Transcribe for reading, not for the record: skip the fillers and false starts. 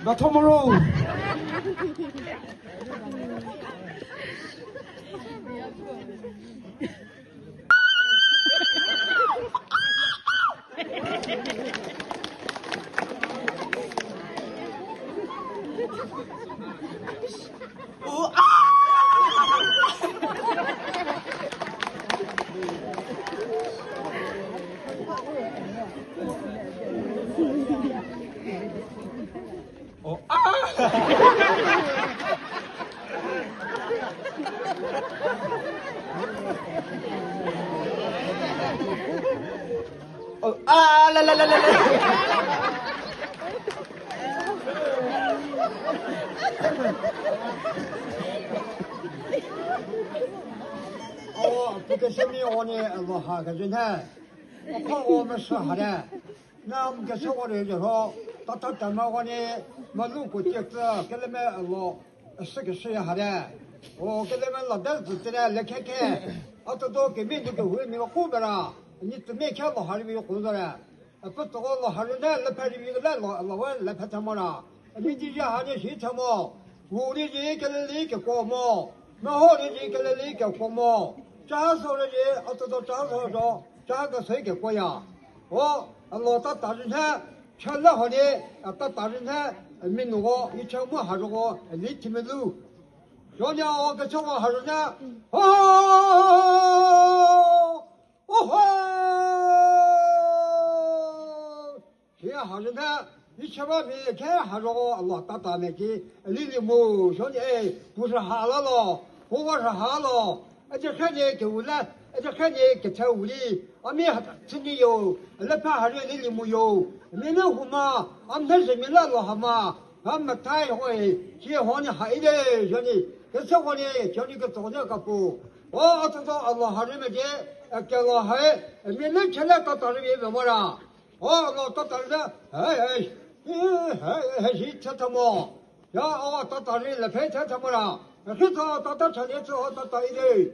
那他们喽。这个什么我呢？我哈个人呢？我看我们是哈的，那我们个生活的就说，他怎么我呢？我路过这个，给他们我是个是哈的，我给他们老头子的来看看，都给面这个回民后边了，你怎么看老哈的没有工作了？不知道老哈人呢，来拍的那个老外来拍什么了？你这些哈的是什么？我的人给他来个光芒，那好的人给他来个光芒。长寿的人，都长寿着，长个谁给过呀？老大人他全老好的，大人他没弄过，一全部还是我你听没路，小鸟我跟小王还是呢，现在还是他。你千万别看还是我老大那些李某兄弟哎，不是哈了，我是哈了。这看见狗了，这看见给财务的，没曾经有，那怕还是你没有，没那户嘛，们那是没那了好嘛，们太会，结婚的孩子兄弟，这生活呢，叫你个早点个不，这老哈人们的，给老孩，没那钱了到大人别怎么了，老到大人还是吃什么，到大人来陪吃什么了，很少到城里之后到一点。